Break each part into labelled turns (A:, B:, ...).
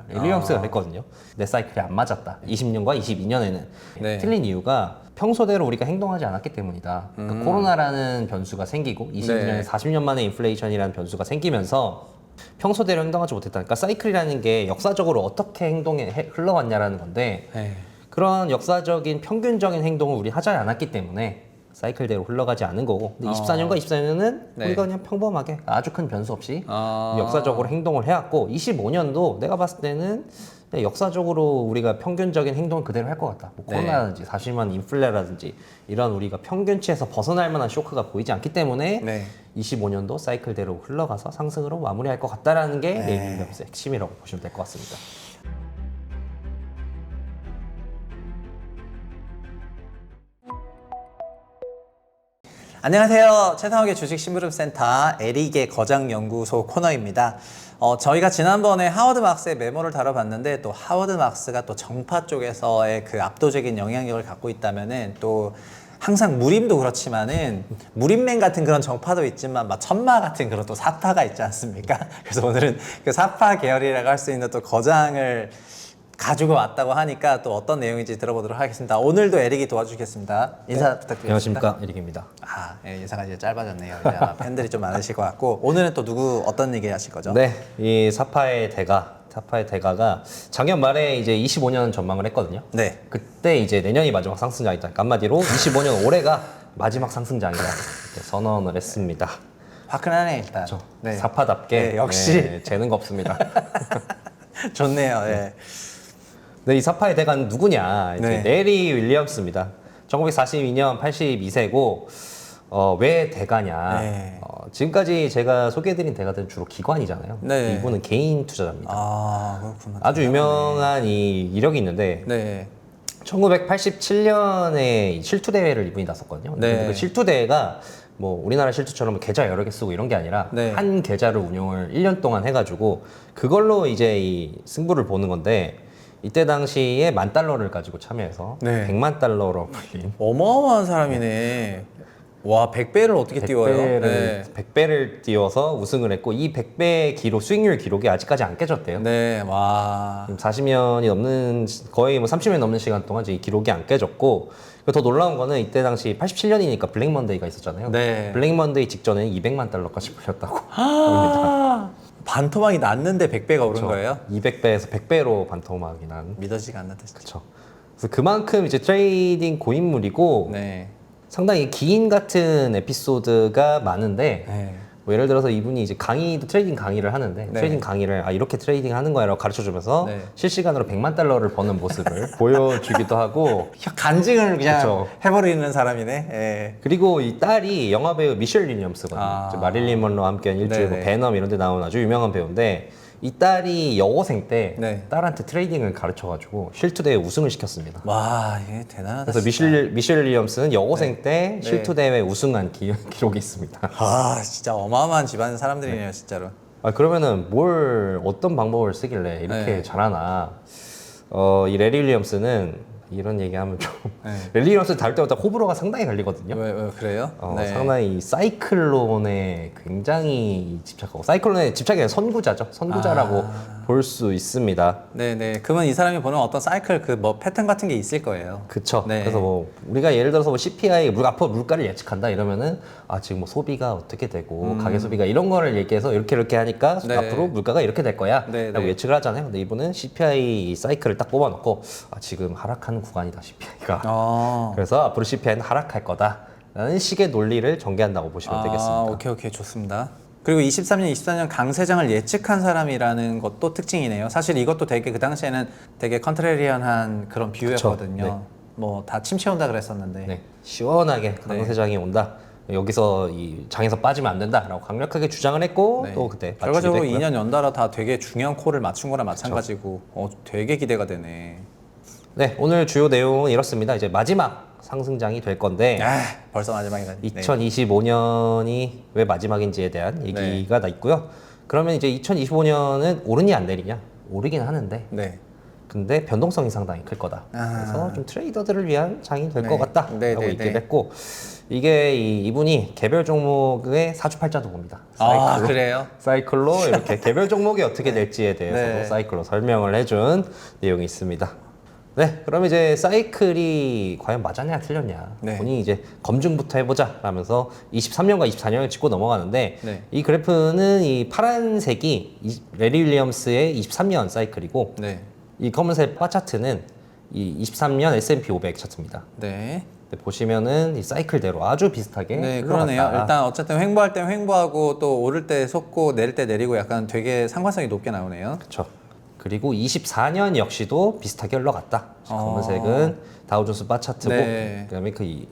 A: 윌리엄스가 그랬거든요. 내 사이클이 안 맞았다. 20년과 22년에는
B: 네.
A: 틀린 이유가 평소대로 우리가 행동하지 않았기 때문이다. 그러니까 코로나라는 변수가 생기고 22년에
B: 네.
A: 40년 만에 인플레이션이라는 변수가 생기면서 평소대로 행동하지 못했다. 그러니까 사이클이라는 게 역사적으로 어떻게 흘러왔냐라는 건데
B: 네.
A: 그런 역사적인 평균적인 행동을 우리 하지 않았기 때문에 사이클대로 흘러가지 않은 거고, 근데 24년과 24년은
B: 네.
A: 우리가 그냥 평범하게 아주 큰 변수 없이
B: 아.
A: 역사적으로 행동을 해왔고, 25년도 내가 봤을 때는 그냥 역사적으로 우리가 평균적인 행동을 그대로 할 것 같다. 뭐
B: 네.
A: 코로나라든지 40만 인플레라든지 이런 우리가 평균치에서 벗어날 만한 쇼크가 보이지 않기 때문에
B: 네.
A: 25년도 사이클대로 흘러가서 상승으로 마무리할 것 같다라는 게
B: 네.
A: 레이 윌리엄스의 핵심이라고 보시면 될 것 같습니다.
B: 안녕하세요. 최상욱의 주식심부름센터 에릭의 거장연구소 코너입니다. 저희가 지난번에 하워드 막스의 메모를 다뤄봤는데 또 하워드 막스가 또 정파 쪽에서의 그 압도적인 영향력을 갖고 있다면은 또 항상 무림도 그렇지만은 무림맨 같은 그런 정파도 있지만 막 천마 같은 그런 또 사파가 있지 않습니까? 그래서 오늘은 그 사파 계열이라고 할 수 있는 또 거장을 가지고 왔다고 하니까 또 어떤 내용인지 들어보도록 하겠습니다. 오늘도 에릭이 도와주겠습니다. 인사 부탁드리겠습니다.
A: 안녕하십니까, 에릭입니다.
B: 예, 인사가 이제 짧아졌네요. 이제 아마 팬들이 좀 많으실 것 같고 오늘은 또 누구 어떤 얘기 하실 거죠?
A: 네, 이 사파의 대가가 작년 말에 이제 25년 전망을 했거든요.
B: 네.
A: 그때 이제 내년이 마지막 상승장이다. 그러니까 한마디로 25년 올해가 마지막 상승장이다. 이렇게 선언을 했습니다.
B: 화끈하네 일단.
A: 그렇죠.
B: 네.
A: 사파답게
B: 네, 역시.
A: 네, 재는 거 없습니다.
B: 좋네요. 예.
A: 네, 이 사파의 대가는 누구냐? 이제
B: 네.
A: 레리 윌리엄스입니다. 1942년 82세고 왜 대가냐?
B: 네.
A: 지금까지 제가 소개해드린 대가들은 주로 기관이잖아요.
B: 네.
A: 이분은 개인 투자자입니다.
B: 아 그렇구나.
A: 아주 유명한 이 이력이 있는데
B: 네.
A: 1987년에 실투 대회를 이분이 나섰거든요.
B: 네.
A: 근데 그 실투 대회가 뭐 우리나라 실투처럼 계좌 여러 개 쓰고 이런 게 아니라
B: 네.
A: 한 계좌를 운영을 1년 동안 해가지고 그걸로 이제 이 승부를 보는 건데 이때 당시에 $10,000를 가지고 참여해서
B: 네.
A: $1,000,000로 불린
B: 어마어마한 사람이네. 와 100배를 어떻게 띄워요?
A: 100배를 띄워서 우승을 했고 이 100배 기록 수익률 기록이 아직까지 안 깨졌대요.
B: 네. 와.
A: 40년이 넘는 거의 뭐 30년이 넘는 시간 동안 이제 이 기록이 안 깨졌고 더 놀라운 거는 이때 당시 87년이니까 블랙 먼데이가 있었잖아요.
B: 네.
A: 블랙 먼데이 직전에 $200,000,000까지 불렸다고 합니다.
B: 아, 반토막이 났는데 100배가 오른 거예요?
A: 200배에서 100배로 반토막이 난.
B: 믿어지가 않는다 진짜.
A: 그렇죠. 그래서 그만큼 이제 트레이딩 고인물이고
B: 네.
A: 상당히 기인 같은 에피소드가 많은데
B: 네.
A: 뭐 예를 들어서 이분이 이제 트레이딩 강의를 하는데
B: 네.
A: 트레이딩 강의를 이렇게 트레이딩 하는 거야라고 가르쳐 주면서
B: 네.
A: 실시간으로 $1,000,000를 버는 모습을 보여주기도 하고
B: 간증을 그냥
A: 그쵸.
B: 해버리는 사람이네. 예.
A: 그리고 이 딸이 영화배우 미셸 윌리엄스거든요.
B: 아.
A: 마릴린 먼로와 함께한 일주일, 뭐
B: 네네.
A: 베넘 이런 데 나온 아주 유명한 배우인데 이 딸이 여고생 때
B: 네.
A: 딸한테 트레이딩을 가르쳐가지고 실투대회 우승을 시켰습니다.
B: 와, 이게 대단하다.
A: 그래서
B: 진짜.
A: 미셸 윌리엄스는 여고생 때
B: 네.
A: 실투대회 우승한 기록이 있습니다.
B: 아, 진짜 어마어마한 집안 사람들이네요, 진짜로.
A: 그러면은 어떤 방법을 쓰길래 이렇게
B: 네.
A: 잘하나? 이 레리 윌리엄스는 이런 얘기하면 좀
B: 네.
A: 레리 윌리엄스 다룰 때마다 호불호가 상당히 갈리거든요.
B: 왜 그래요? 네.
A: 상당히 이 사이클론에 굉장히 집착하고 사이클론에 집착이 아니라 선구자라고 볼 수 있습니다.
B: 네네. 그러면 이 사람이 보는 어떤 사이클 그 뭐 패턴 같은 게 있을 거예요.
A: 그쵸.
B: 네.
A: 그래서 뭐 우리가 예를 들어서 뭐 CPI 앞으로 물가를 예측한다 이러면은 지금 뭐 소비가 어떻게 되고 가계 소비가 이런 거를 얘기해서 이렇게 하니까
B: 네.
A: 앞으로 물가가 이렇게 될 거야
B: 네,
A: 라고
B: 네.
A: 예측을 하잖아요. 근데 이분은 CPI 사이클을 딱 뽑아놓고 지금 하락하는 구간이다 CPI가.
B: 아.
A: 그래서 앞으로 CPI는 하락할 거다라는 식의 논리를 전개한다고 보시면 되겠습니다.
B: 오케이, 좋습니다. 그리고 23년, 24년 강세장을 예측한 사람이라는 것도 특징이네요. 사실 이것도 되게 그 당시에는 되게 컨트레리언한 그런 비유였거든요.
A: 네.
B: 뭐 다 침체 온다 그랬었는데.
A: 네, 시원하게 강세장이 온다. 여기서 이 장에서 빠지면 안 된다라고 강력하게 주장을 했고
B: 네.
A: 또 그때
B: 결과적으로
A: 맞추기도 했고요.
B: 2년 연달아 다 되게 중요한 콜을 맞춘 거나 마찬가지고 되게 기대가 되네.
A: 네, 오늘 주요 내용은 이렇습니다. 이제 마지막 상승장이 될 건데
B: 벌써 마지막이다.
A: 2025년이 왜 마지막인지에 대한 얘기가 나 있고요. 그러면 이제 2025년은 오르냐 안 내리냐? 오르긴 하는데
B: 네.
A: 근데 변동성이 상당히 클 거다. 그래서 좀 트레이더들을 위한 장이 될 것
B: 네.
A: 같다라고
B: 네, 네,
A: 얘기를
B: 네.
A: 했고 이게 이분이 개별 종목의 사주팔자도 봅니다.
B: 아, 그래요?
A: 사이클로 이렇게 개별 종목이 어떻게 될지에 대해서도
B: 네.
A: 사이클로 설명을 해준 내용이 있습니다. 네, 그럼 이제 사이클이 과연 맞았냐 틀렸냐
B: 네.
A: 본인이 이제 검증부터 해보자 라면서 23년과 24년을 짚고 넘어가는데
B: 네.
A: 이 그래프는 이 파란색이 레리 윌리엄스의 23년 사이클이고
B: 네.
A: 이 검은색 바 차트는 이 23년 S&P 500 차트입니다.
B: 네.
A: 근데 보시면은 이 사이클대로 아주 비슷하게
B: 네,
A: 흘러갔다.
B: 그러네요. 일단 어쨌든 횡보할 때 횡보하고 또 오를 때 솟고 내릴 때 내리고 약간 되게 상관성이 높게 나오네요.
A: 그렇죠. 그리고 24년 역시도 비슷하게 흘러갔다. 검은색은 다우존스 바 차트고
B: 네.
A: 그다음에 이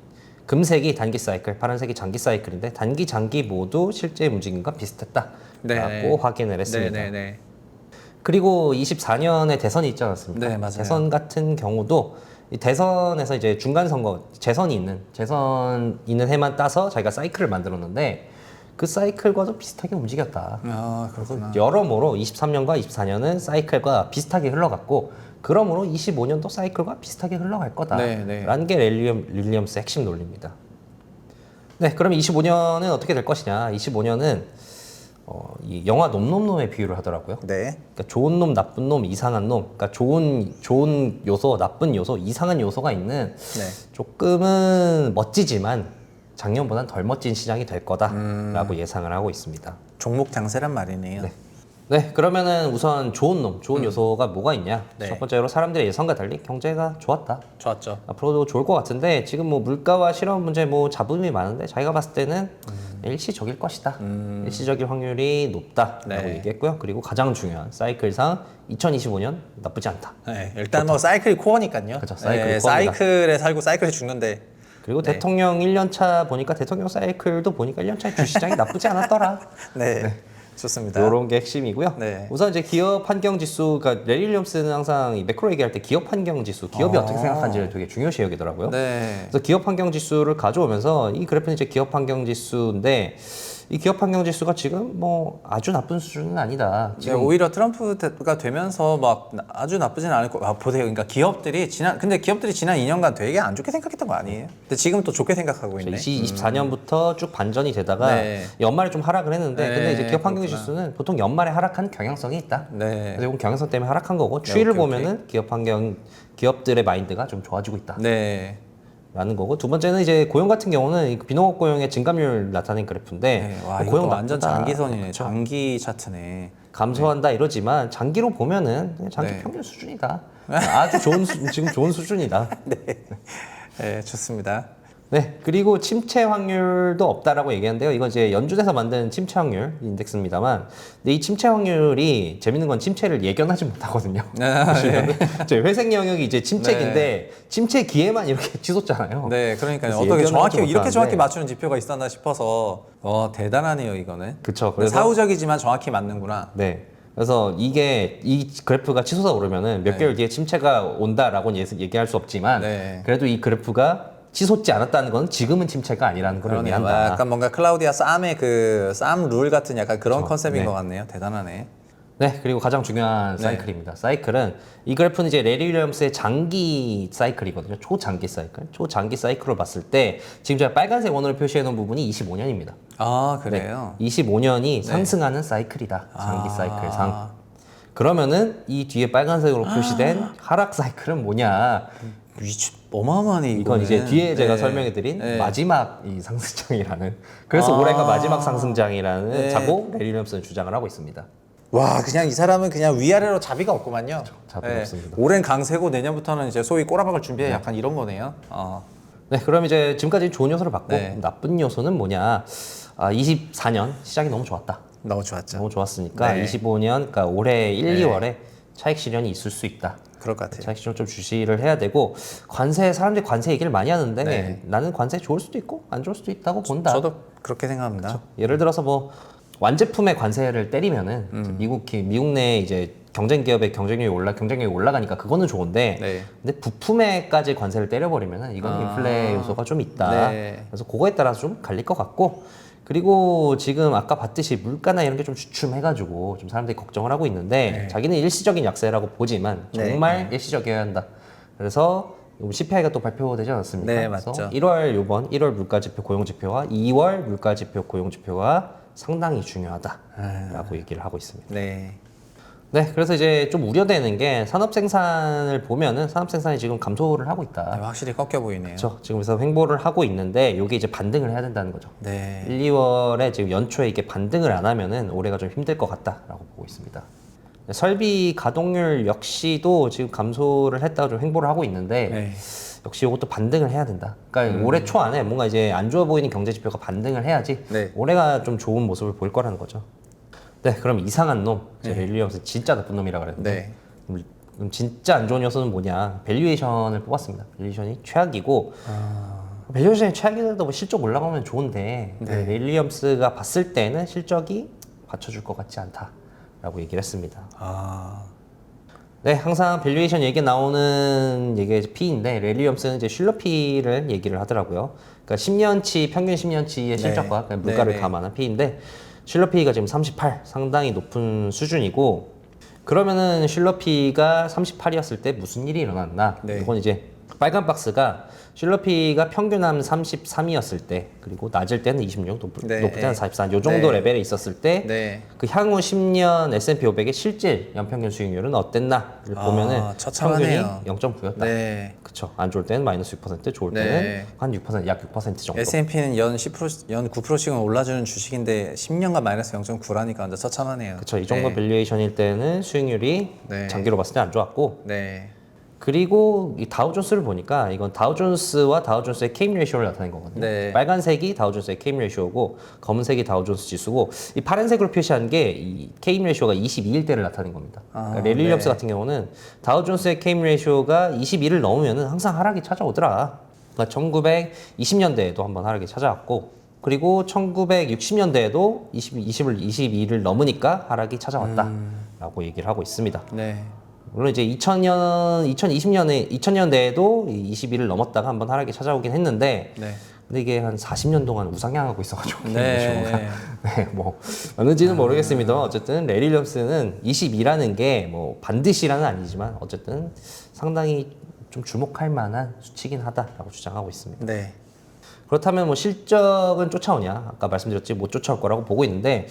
A: 금색이 단기 사이클, 파란색이 장기 사이클인데 단기, 장기 모두 실제 움직임과 비슷했다라고
B: 네.
A: 확인을 했습니다.
B: 네, 네, 네.
A: 그리고 24년에 대선이 있지 않았습니까?
B: 네, 맞아요.
A: 대선 같은 경우도 이 대선에서 이제 중간 선거 재선 있는 해만 따서 자기가 사이클을 만들었는데 그 사이클과도 비슷하게 움직였다.
B: 아, 그렇구나.
A: 여러모로 23년과 24년은 사이클과 비슷하게 흘러갔고 그러므로 25년도 사이클과 비슷하게 흘러갈 거다라는
B: 네, 네.
A: 게 윌리엄스의 핵심 논리입니다. 네, 그럼 25년은 어떻게 될 것이냐? 25년은 이 영화 놈놈놈의 비유를 하더라고요.
B: 네.
A: 그러니까 좋은 놈, 나쁜 놈, 이상한 놈, 그러니까 좋은 요소, 나쁜 요소, 이상한 요소가 있는
B: 네.
A: 조금은 멋지지만 작년보다는 덜 멋진 시장이 될 거다라고 예상을 하고 있습니다.
B: 종목 장세란 말이네요.
A: 네. 네, 그러면은 우선 좋은 놈, 좋은 요소가 뭐가 있냐?
B: 네.
A: 첫 번째로 사람들의 예상과 달리 경제가 좋았다.
B: 좋았죠.
A: 앞으로도 좋을 것 같은데 지금 뭐 물가와 실업 문제 뭐 잡음이 많은데 자기가 봤을 때는 일시적일 것이다. 일시적일 확률이 높다라고
B: 네.
A: 얘기했고요. 그리고 가장 중요한 사이클상 2025년 나쁘지 않다.
B: 네, 일단 뭐 사이클이 코어니까요.
A: 그쵸, 사이클이
B: 네,
A: 코어입니다.
B: 사이클에 살고 사이클에 죽는데.
A: 그리고
B: 네.
A: 대통령 1년차 보니까 대통령 사이클도 보니까 1년차에 주시장이 나쁘지 않았더라.
B: 네. 좋습니다.
A: 이런 게 핵심이고요.
B: 네.
A: 우선 이제 기업 환경 지수, 그러니까 레리 윌리엄스는 항상 이 매크로 얘기할 때 기업 환경 지수, 기업이 어떻게 생각하는지를 되게 중요시 여기더라고요.
B: 네.
A: 그래서 기업 환경 지수를 가져오면서 이 그래프는 이제 기업 환경 지수인데 이 기업 환경 지수가 지금 뭐 아주 나쁜 수준은 아니다.
B: 지금 오히려 트럼프가 되면서 막 아주 나쁘진 않을 거. 보세요. 그러니까 기업들이 지난 2년간 되게 안 좋게 생각했던 거 아니에요? 근데 지금 또 좋게 생각하고 있네.
A: 24년부터 쭉 반전이 되다가
B: 네.
A: 연말에 좀 하락을 했는데
B: 네,
A: 근데 이제 기업 환경
B: 그렇구나.
A: 지수는 보통 연말에 하락한 경향성이 있다.
B: 네.
A: 그래서 이건 경향성 때문에 하락한 거고 추이를
B: 오케이,
A: 보면은 기업들의 마인드가 좀 좋아지고 있다.
B: 네.
A: 라는 거고 두 번째는 이제 고용 같은 경우는 이 비농업 고용의 증감률 나타낸 그래프인데
B: 네. 와,
A: 뭐
B: 이것도 완전
A: 나쁘다.
B: 장기선이네. 장기 차트네.
A: 감소한다 이러지만 장기로 보면은 그냥 장기
B: 네.
A: 평균 수준이다. 아주 지금 좋은 수준이다.
B: 네, 좋습니다.
A: 네, 그리고 침체 확률도 없다라고 얘기하는데요. 이건 이제 연준에서 만든 침체 확률 인덱스입니다만, 근데 이 침체 확률이 재밌는 건 침체를 예견하지 못하거든요. 보시면은 제 회색 영역이 이제 침체기인데 침체 기에만 이렇게 치솟잖아요.
B: 네, 그러니까요.
A: 그래서
B: 어떻게
A: 예견하지
B: 정확히 이렇게
A: 못하는데.
B: 정확히 맞추는 지표가 있었나 싶어서 대단하네요, 이거는.
A: 그쵸. 그래서
B: 사후적이지만 정확히 맞는구나.
A: 네. 그래서 이 그래프가 치솟아 오르면은 몇 개월 뒤에 침체가 온다라고는 얘기할 수 없지만
B: 네.
A: 그래도 이 그래프가 치솟지 않았다는 건 지금은 침체가 아니라는 걸
B: 그러네요.
A: 의미한다.
B: 약간 뭔가 클라우디아 쌈의 쌈 룰 같은 약간 그런
A: 그렇죠.
B: 컨셉인
A: 네.
B: 것 같네요. 대단하네.
A: 네, 그리고 가장 중요한 사이클입니다. 사이클은 이 그래프는 이제 레리 윌리엄스의 장기 사이클이거든요. 초장기 사이클. 초장기 사이클로 봤을 때 지금 제가 빨간색 원으로 표시해 놓은 부분이 25년입니다.
B: 아, 그래요?
A: 25년이 상승하는 사이클이다. 장기
B: 아.
A: 사이클상. 그러면은 이 뒤에 빨간색으로 표시된 하락 사이클은 뭐냐?
B: 어마어마하네,
A: 이건
B: 이거는.
A: 이제 뒤에 제가
B: 네.
A: 설명해드린
B: 네.
A: 마지막 이 상승장이라는. 그래서
B: 아.
A: 올해가 마지막 상승장이라는
B: 네.
A: 자고 레리 윌리엄스는 주장을 하고 있습니다.
B: 와, 그냥 이 사람은 그냥 위아래로 자비가 없구만요.
A: 자비가 없습니다.
B: 올해는 강세고 내년부터는 이제 소위 꼬라박을 준비해 약간 이런 거네요.
A: 네, 그럼 이제 지금까지 좋은 요소를 봤고
B: 네.
A: 나쁜 요소는 뭐냐? 24년 시작이 너무 좋았다.
B: 너무 좋았죠.
A: 너무 좋았으니까
B: 네.
A: 25년, 그러니까 올해 1,
B: 네.
A: 2월에 차익 실현이 있을 수 있다.
B: 그럴 것 같아요.
A: 차익 실현 좀 주시를 해야 되고 사람들이 관세 얘기를 많이 하는데
B: 네.
A: 나는 관세 좋을 수도 있고 안 좋을 수도 있다고 본다.
B: 저도 그렇게 생각합니다.
A: 예를 들어서 뭐 완제품의 관세를 때리면은 미국 내 이제 경쟁 기업의 경쟁력이 올라가니까 그거는 좋은데
B: 네.
A: 근데 부품에까지 관세를 때려버리면은 이건 인플레 요소가 좀 있다.
B: 네.
A: 그래서 그거에 따라서 좀 갈릴 것 같고 그리고 지금 아까 봤듯이 물가나 이런 게 좀 주춤해가지고 좀 사람들이 걱정을 하고 있는데
B: 네.
A: 자기는 일시적인 약세라고 보지만 정말 일시적이어야 한다. 그래서 CPI가 또 발표되지 않았습니까?
B: 네,
A: 그래서
B: 맞죠.
A: 1월 물가지표 고용지표와 2월 물가지표 고용지표가 상당히 중요하다라고 얘기를 하고 있습니다.
B: 네.
A: 네, 그래서 이제 좀 우려되는 게 산업 생산을 보면은 산업 생산이 지금 감소를 하고 있다.
B: 네, 확실히 꺾여 보이네요.
A: 그렇죠. 지금 그래서 횡보를 하고 있는데 이게 이제 반등을 해야 된다는 거죠.
B: 네.
A: 1, 2월에 지금 연초에 이게 반등을 안 하면은 올해가 좀 힘들 것 같다라고 보고 있습니다. 설비 가동률 역시도 지금 감소를 했다가 좀 횡보를 하고 있는데
B: 네.
A: 역시 이것도 반등을 해야 된다. 그러니까 올해 초 안에 뭔가 이제 안 좋아 보이는 경제 지표가 반등을 해야지
B: 네.
A: 올해가 좀 좋은 모습을 보일 거라는 거죠. 네, 그럼 이상한 놈, 렐리엄스 진짜 나쁜 놈이라 그랬는데 그럼 진짜 안 좋은 요소는 뭐냐? 밸류에이션을 뽑았습니다. 밸류에이션이 최악이고 밸류에이션이 최악이라도 뭐 실적 올라가면 좋은데 렐리엄스가 봤을 때는 실적이 받쳐줄 것 같지 않다라고 얘기를 했습니다. 네, 항상 밸류에이션 얘기 나오는 얘기가 이제 P인데 렐리엄스는 이제 슐러 P를 얘기를 하더라고요. 그러니까 10년치 평균 10년치의 실적과 그러니까 물가를 감안한 P인데 슐러 P가 지금 38 상당히 높은 수준이고 그러면은 슐러 P가 38이었을 때 무슨 일이 일어났나? 이건 이제 빨간 박스가 슐러 P가 평균 한 33이었을 때 그리고 낮을 때는 26, 높을 때는 44, 요 정도 레벨에 있었을 때 그 향후 10년 S&P 500의 실질 연평균 수익률은 어땠나를 보면은 평균이 0.9였다.
B: 네.
A: 그쵸. 안 좋을 때는 마이너스 6%, 좋을 때는 한 6%, 약 6% 정도.
B: S&P는 연 10%, 연 9%씩은 올라주는 주식인데 10년간 마이너스 0.9라니까 완전 처참하네요.
A: 그쵸. 이 정도 밸류에이션일 때는 수익률이 장기로 봤을 때 안 좋았고
B: 네.
A: 그리고 이 다우존스를 보니까 이건 다우존스와 다우존스의 케임 레이쇼를 나타낸 거거든요.
B: 네.
A: 빨간색이 다우존스의 케임 레이쇼고 검은색이 다우존스 지수고 이 파란색으로 표시한 게 이 케임 레이쇼가 22일 때를 나타낸 겁니다. 그러니까 렐리엄스 같은 경우는 다우존스의 케임 레이쇼가 22를 넘으면은 항상 하락이 찾아오더라. 그러니까 1920년대에도 한번 하락이 찾아왔고 그리고 1960년대에도 22를 넘으니까 하락이 찾아왔다라고 얘기를 하고 있습니다.
B: 네.
A: 물론 이제 2020년대에도 21을 넘었다가 한번 하락이 찾아오긴 했는데 근데 이게 한 40년 동안 우상향하고 있어가지고 네, 뭐 맞는지는 모르겠습니다만 어쨌든 렐리엄스는 22라는 게 뭐 반드시라는 아니지만 어쨌든 상당히 좀 주목할 만한 수치긴 하다라고 주장하고 있습니다.
B: 네.
A: 그렇다면 뭐 실적은 쫓아오냐? 아까 말씀드렸지 못 쫓아올 거라고 보고 있는데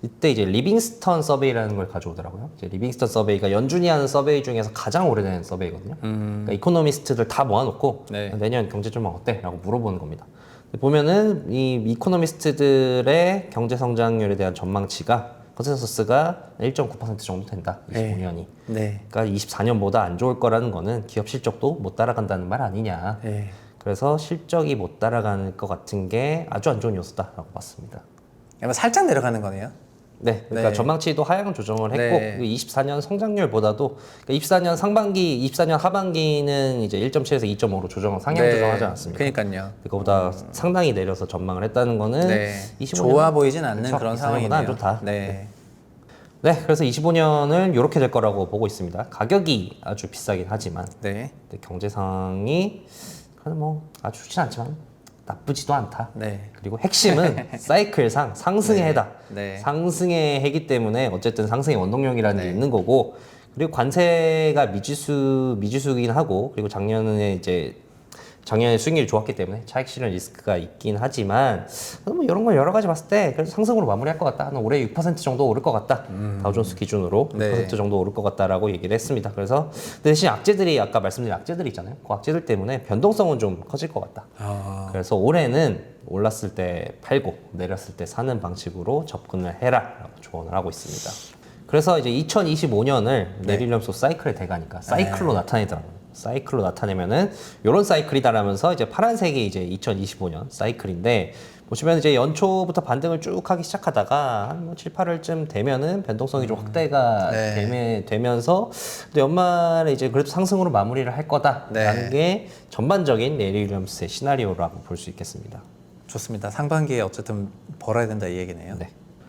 A: 이때 이제 리빙스턴 서베이라는 걸 가져오더라고요. 이제 리빙스턴 서베이가 연준이 하는 서베이 중에서 가장 오래된 서베이거든요. 그러니까 이코노미스트들 다 모아놓고 내년 경제 전망 어때? 라고 물어보는 겁니다. 보면은 이 이코노미스트들의 경제 성장률에 대한 전망치가 컨센서스가 1.9% 정도 된다. 25년이. 그러니까 24년보다 안 좋을 거라는 거는 기업 실적도 못 따라간다는 말 아니냐. 그래서 실적이 못 따라가는 것 같은 게 아주 안 좋은 요소다라고 봤습니다.
B: 살짝 내려가는 거네요.
A: 네, 그러니까 전망치도 하향 조정을 했고 24년 성장률보다도 그러니까 24년 상반기, 24년 하반기는 이제 1.7에서 2.5로 상향 조정하지 않았습니까?
B: 그러니까요.
A: 그거보다 상당히 내려서 전망을 했다는 거는 25년
B: 좋아 보이진 않는
A: 그렇죠?
B: 그런 상황이네요.
A: 안 좋다. 네, 그래서 25년은 이렇게 될 거라고 보고 있습니다. 가격이 아주 비싸긴 하지만 근데 경제 상황이 뭐 아주 좋진 않지만 나쁘지도 않다. 그리고 핵심은 사이클상 상승의 해다. 상승의 해기 때문에 어쨌든 상승의 원동력이라는 게 있는 거고 그리고 관세가 미지수이긴 하고 그리고 작년에 수익률이 좋았기 때문에 차익 실현 리스크가 있긴 하지만 뭐 이런 걸 여러 가지 봤을 때 그래도 상승으로 마무리할 것 같다. 올해 6% 정도 오를 것 같다. 다우존스 기준으로 6% 정도 오를 것 같다라고 얘기를 했습니다. 그래서 대신 악재들이 아까 말씀드린 악재들이 있잖아요. 그 악재들 때문에 변동성은 좀 커질 것 같다. 그래서 올해는 올랐을 때 팔고 내렸을 때 사는 방식으로 접근을 해라라고 조언을 하고 있습니다. 그래서 이제 2025년을 렐리엄스 사이클의 대가니까 사이클로 나타내더라고요. 사이클로 나타내면은 요런 사이클이다라면서 이제 파란색이 이제 2025년 사이클인데 보시면 이제 연초부터 반등을 쭉 하기 시작하다가 한 뭐 7, 8월쯤 되면은 변동성이 좀 확대가 되면서 또 연말에 이제 그래도 상승으로 마무리를 할 거다라는 게 전반적인 렐리엄스의 시나리오라고 볼 수 있겠습니다.
B: 좋습니다. 상반기에 어쨌든 벌어야 된다 이 얘기네요.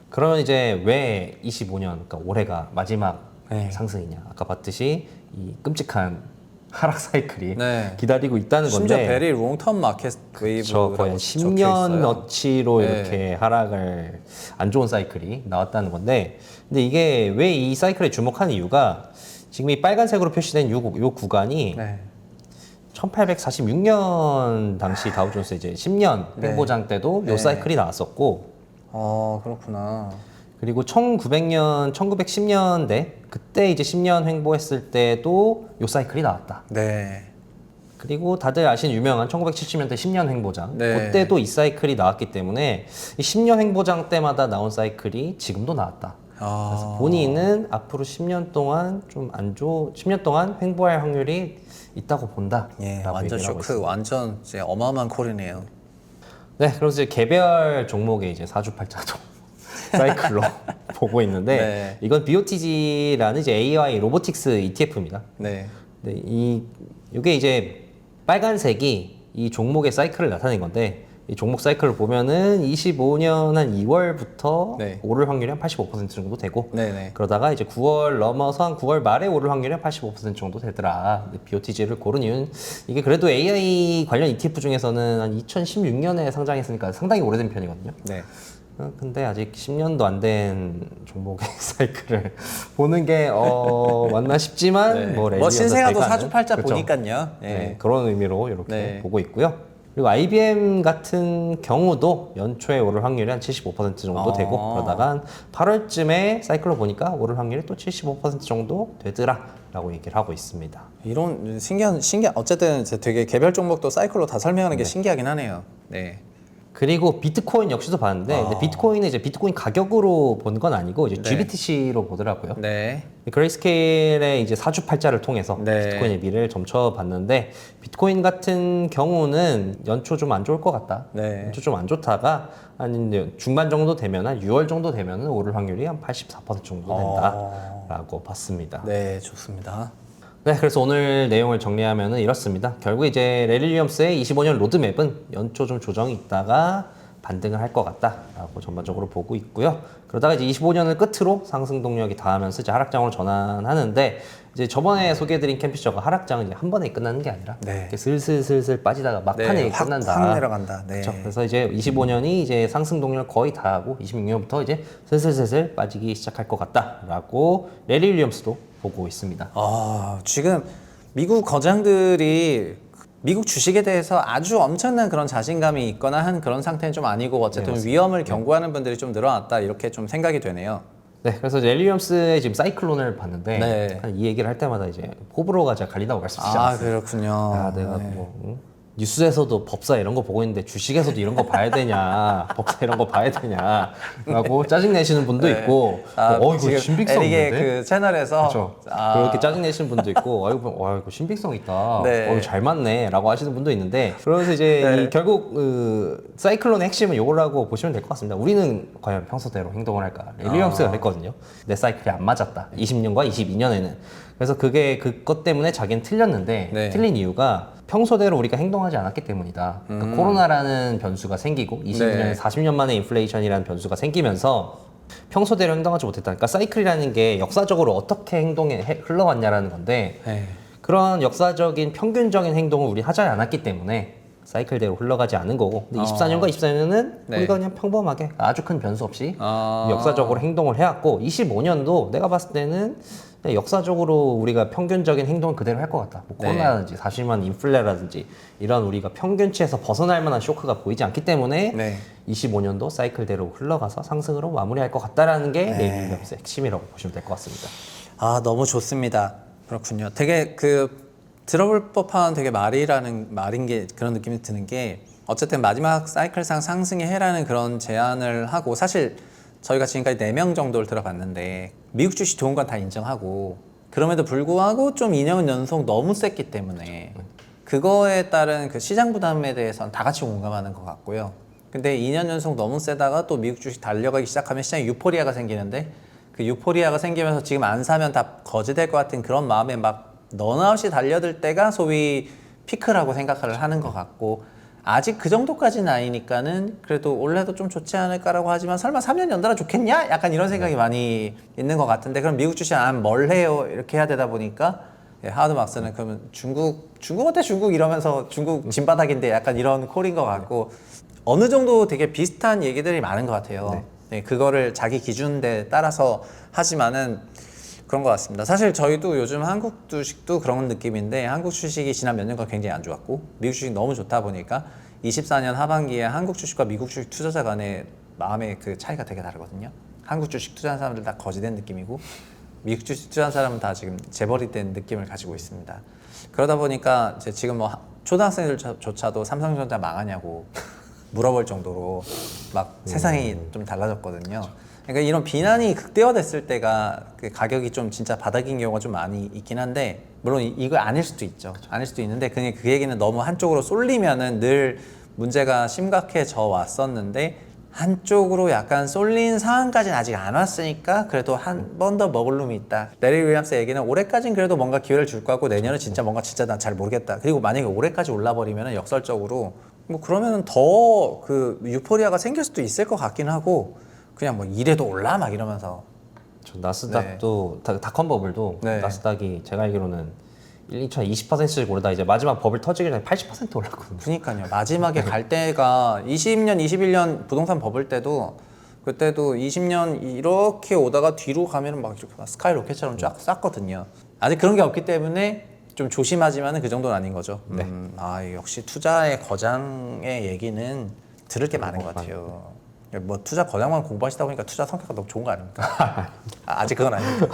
A: 그러면 이제 왜 25년, 그러니까 올해가 마지막 상승이냐? 아까 봤듯이 이 끔찍한 하락 사이클이
B: 네.
A: 기다리고 있다는
B: 심지어
A: 건데
B: 베리 롱텀 마켓 웨이브라고
A: 거의 10년 어치로 이렇게 하락을 안 좋은 사이클이 나왔다는 건데 근데 이게 왜 이 사이클에 주목하는 이유가 지금 이 빨간색으로 표시된 요 구간이 1846년 당시 다우존스 이제 10년 횡보장 때도 요 사이클이 나왔었고
B: 그렇구나.
A: 그리고 1900년, 1910년대 그때 이제 10년 횡보했을 때도 요 사이클이 나왔다.
B: 네.
A: 그리고 다들 아시는 유명한 1970년대 10년 횡보장 그때도 이 사이클이 나왔기 때문에 이 10년 횡보장 때마다 나온 사이클이 지금도 나왔다. 그래서 본인은 앞으로 10년 동안 좀 안 좋, 10년 동안 횡보할 확률이 있다고 본다.
B: 예, 완전 쇼크, 완전 이제 어마어마한 콜이네요.
A: 네, 그래서 이제 개별 종목의 이제 사주팔자도 사이클로 보고 있는데 이건 BOTG라는 이제 AI 로보틱스 ETF입니다.
B: 네.
A: 이게 이제 빨간색이 이 종목의 사이클을 나타낸 건데 이 종목 사이클을 보면은 25년 한 2월부터 오를 확률이 한 85% 정도 되고 그러다가 이제 9월 넘어서 한 9월 말에 오를 확률이 한 85% 정도 되더라. BOTG를 고른 이유는 이게 그래도 AI 관련 ETF 중에서는 한 2016년에 상장했으니까 상당히 오래된 편이거든요. 근데 아직 10년도 안 된 종목의 사이클을 보는 게 맞나 싶지만
B: 뭐 신생아도 사주팔자 보니까요.
A: 그런 의미로 이렇게 보고 있고요. 그리고 IBM 같은 경우도 연초에 오를 확률이 한 75% 정도 되고 그러다가 한 8월쯤에 사이클로 보니까 오를 확률이 또 75% 정도 되더라 라고 얘기를 하고 있습니다.
B: 이런 신기한 어쨌든 되게 개별 종목도 사이클로 다 설명하는 게 신기하긴 하네요. 네.
A: 그리고 비트코인 역시도 봤는데 근데 비트코인은 이제 비트코인 가격으로 본 건 아니고 이제 GBTC로 보더라고요. 그레이스케일의 이제 사주팔자를 통해서 비트코인의 미래를 점쳐봤는데 비트코인 같은 경우는 연초 좀 안 좋을 것 같다. 연초 좀 안 좋다가 한 이제 중반 정도 되면 한 6월 정도 되면 오를 확률이 한 84% 정도 된다라고 봤습니다.
B: 네, 좋습니다.
A: 네, 그래서 오늘 내용을 정리하면 이렇습니다. 결국 이제 레리 윌리엄스의 25년 로드맵은 연초 좀 조정이 있다가 반등을 할 것 같다라고 전반적으로 보고 있고요. 그러다가 이제 25년을 끝으로 상승 동력이 닿으면서 이제 하락장으로 전환하는데 이제 저번에 소개해드린 캠피처가 하락장은 이제 한 번에 끝나는 게 아니라 이렇게 슬슬 빠지다가 막판에 끝난다.
B: 확 내려간다.
A: 그렇죠. 그래서 이제 25년이 이제 상승 동력 거의 다 하고 26년부터 이제 슬슬 빠지기 시작할 것 같다라고 레리 윌리엄스도 보고 있습니다.
B: 지금 미국 거장들이 미국 주식에 대해서 아주 엄청난 그런 자신감이 있거나 한 그런 상태는 좀 아니고 어쨌든 위험을 경고하는 분들이 좀 늘어났다 이렇게 좀 생각이 되네요.
A: 네, 그래서 레리 윌리엄스의 지금 사이클론을 봤는데 이 얘기를 할 때마다 이제 호불호가 제가 갈린다고 말씀드리지 않았어요.
B: 그렇군요.
A: 내가 뭐 뉴스에서도 법사 이런 거 보고 있는데 주식에서도 이런 거 봐야 되냐, 법사 이런 거 봐야 되냐라고 짜증 내시는 분도 있고, 이거 신빙성 있는데?
B: 그 채널에서
A: 그렇죠. 그렇게 짜증 내시는 분도 있고, 이거 신빙성 있다, 이거 잘 맞네라고 하시는 분도 있는데, 그러면서 이제 결국 사이클론의 핵심은 이거라고 보시면 될 것 같습니다. 우리는 과연 평소대로 행동을 할까? 레리 윌리엄스가 그랬거든요. 내 사이클이 안 맞았다. 20년과 22년에는. 그래서 그것 때문에 자기는 틀렸는데 틀린 이유가 평소대로 우리가 행동하지 않았기 때문이다. 그러니까 코로나라는 변수가 생기고 20년, 40년 만에 인플레이션이라는 변수가 생기면서 평소대로 행동하지 못했다. 그러니까 사이클이라는 게 역사적으로 어떻게 흘러왔냐라는 건데 그런 역사적인 평균적인 행동을 우리 하지 않았기 때문에 사이클대로 흘러가지 않은 거고 근데 24년과 24년은 우리가 그냥 평범하게 아주 큰 변수 없이 역사적으로 행동을 해왔고 25년도 내가 봤을 때는 역사적으로 우리가 평균적인 행동을 그대로 할 것 같다. 뭐 코로나라든지 40년 인플레라든지 이런 우리가 평균치에서 벗어날 만한 쇼크가 보이지 않기 때문에 25년도 사이클대로 흘러가서 상승으로 마무리할 것 같다라는 게 레리 윌리엄스의 핵심이라고 보시면 될 것 같습니다.
B: 너무 좋습니다. 그렇군요. 되게 들어볼 법한 되게 말인 게 그런 느낌이 드는 게 어쨌든 마지막 사이클상 상승의 해라는 그런 제안을 하고 사실 저희가 지금까지 4명 정도를 들어봤는데 미국 주식 좋은 건 다 인정하고 그럼에도 불구하고 좀 2년 연속 너무 셌기 때문에 그거에 따른 그 시장 부담에 대해서는 다 같이 공감하는 것 같고요. 근데 2년 연속 너무 세다가 또 미국 주식 달려가기 시작하면 시장에 유포리아가 생기는데 그 유포리아가 생기면서 지금 안 사면 다 거지될 것 같은 그런 마음에 막 넌아웃이 달려들 때가 소위 피크라고 생각을 하는 것 같고 아직 그 정도까지는 아니니까는 그래도 올해도 좀 좋지 않을까라고 하지만 설마 3년 연달아 좋겠냐? 약간 이런 생각이 많이 있는 것 같은데 그럼 미국 주식 뭘 해요? 이렇게 해야 되다 보니까 예, 하워드 막스는 그러면 중국한테 중국 이러면서 중국 진바닥인데 약간 이런 콜인 것 같고 어느 정도 되게 비슷한 얘기들이 많은 것 같아요. 네, 그거를 자기 기준에 따라서 하지만은 그런 것 같습니다. 사실 저희도 요즘 한국 주식도 그런 느낌인데 한국 주식이 지난 몇 년간 굉장히 안 좋았고 미국 주식 너무 좋다 보니까 24년 하반기에 한국 주식과 미국 주식 투자자 간의 마음의 그 차이가 되게 다르거든요. 한국 주식 투자한 사람들 다 거지된 느낌이고 미국 주식 투자한 사람은 다 지금 재벌이 된 느낌을 가지고 있습니다. 그러다 보니까 이제 지금 뭐 초등학생들조차도 삼성전자 망하냐고 물어볼 정도로 막 세상이 좀 달라졌거든요. 그러니까 이런 비난이 극대화됐을 때가 그 가격이 좀 진짜 바닥인 경우가 좀 많이 있긴 한데 물론 이거 아닐 수도 있죠. 아닐 수도 있는데 그냥 그 얘기는 너무 한쪽으로 쏠리면은 늘 문제가 심각해져 왔었는데 한쪽으로 약간 쏠린 상황까지는 아직 안 왔으니까 그래도 한 번 더 먹을 놈이 있다. 레리 윌리엄스 얘기는 올해까지는 그래도 뭔가 기회를 줄 것 같고 내년은 진짜 뭔가 진짜 난 잘 모르겠다. 그리고 만약에 올해까지 올라버리면 역설적으로 뭐 그러면은 더 그 유포리아가 생길 수도 있을 것 같긴 하고 그냥 뭐 이래도 올라 막 이러면서
A: 저 나스닥도 닷컴 버블도
B: 네.
A: 나스닥이 제가 알기로는 1, 2차 20%씩 오르다 이제 마지막 버블 터지기 전에 80% 올랐거든요.
B: 그러니까요. 마지막에 갈 때가 20년, 21년 부동산 버블 때도 그때도 20년 이렇게 오다가 뒤로 가면은 막 이렇게 스카이 로켓처럼 쫙 쌌거든요. 아직 그런 게 없기 때문에 좀 조심하지만은 그 정도는 아닌 거죠.
A: 네.
B: 역시 투자의 거장의 얘기는 들을 게 많은 것 같아요. 뭐 투자 거장만 공부하시다 보니까 투자 성격가 너무 좋은 거 아닙니까? 아직 그건 아닙니다.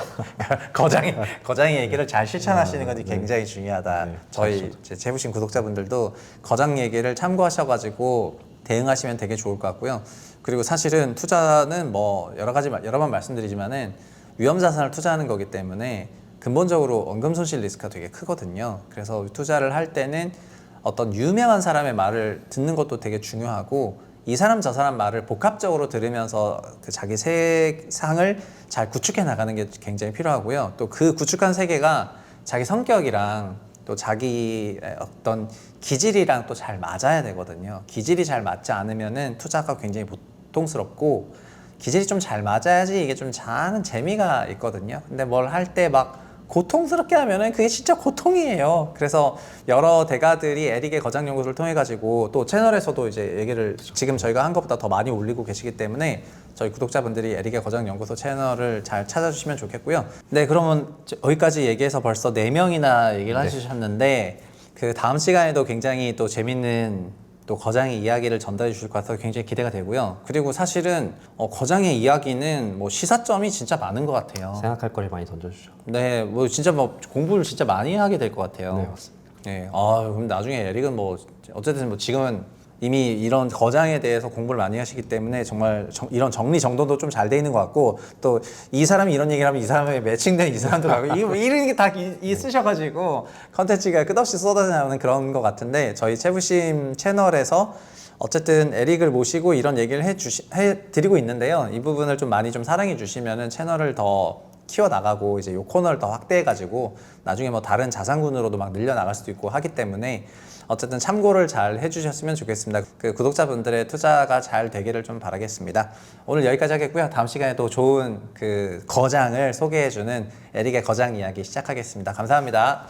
B: 거장의 얘기를 잘 실천하시는 것이 굉장히 중요하다.
A: 네,
B: 저희 재부신 구독자분들도 거장 얘기를 참고하셔가지고 대응하시면 되게 좋을 것 같고요. 그리고 사실은 투자는 뭐 여러 번 말씀드리지만은 위험 자산을 투자하는 거기 때문에 근본적으로 원금 손실 리스크가 되게 크거든요. 그래서 투자를 할 때는 어떤 유명한 사람의 말을 듣는 것도 되게 중요하고 이 사람 저 사람 말을 복합적으로 들으면서 그 자기 세상을 잘 구축해 나가는 게 굉장히 필요하고요. 또 그 구축한 세계가 자기 성격이랑 또 자기 어떤 기질이랑 또 잘 맞아야 되거든요. 기질이 잘 맞지 않으면은 투자가 굉장히 고통스럽고 기질이 좀 잘 맞아야지 이게 좀 하는 재미가 있거든요. 근데 뭘 할 때 막 고통스럽게 하면은 그게 진짜 고통이에요. 그래서 여러 대가들이 에릭의 거장 연구소를 통해 가지고 또 채널에서도 이제 얘기를 지금 저희가 한 것보다 더 많이 올리고 계시기 때문에 저희 구독자분들이 에릭의 거장 연구소 채널을 잘 찾아주시면 좋겠고요. 네, 그러면 여기까지 얘기해서 벌써 4명이나 얘기를 하셨는데 그 다음 시간에도 굉장히 또 재밌는 또 거장의 이야기를 전달해 주실 것 같아서 굉장히 기대가 되고요. 그리고 사실은 거장의 이야기는 뭐 시사점이 진짜 많은 것 같아요.
A: 생각할 거리 많이 던져주죠.
B: 네, 뭐 진짜 뭐 공부를 진짜 많이 하게 될 것 같아요.
A: 네, 맞습니다.
B: 네, 그럼 나중에 에릭은 뭐 어쨌든 뭐 지금은 이미 이런 거장에 대해서 공부를 많이 하시기 때문에 정말 이런 정리 정돈도 좀 잘 돼 있는 것 같고 또 이 사람이 이런 얘기를 하면 이 사람에 매칭된 이 사람도 가고 이런 게 다 있으셔가지고 컨텐츠가 끝없이 쏟아져 나오는 그런 것 같은데 저희 채부심 채널에서 어쨌든 에릭을 모시고 이런 얘기를 해드리고 있는데요. 이 부분을 좀 많이 좀 사랑해 주시면은 채널을 더 키워나가고 이제 요 코너를 더 확대해가지고 나중에 뭐 다른 자산군으로도 막 늘려나갈 수도 있고 하기 때문에 어쨌든 참고를 잘 해주셨으면 좋겠습니다. 그 구독자분들의 투자가 잘 되기를 좀 바라겠습니다. 오늘 여기까지 하겠고요. 다음 시간에 또 좋은 그 거장을 소개해주는 에릭의 거장 이야기 시작하겠습니다. 감사합니다.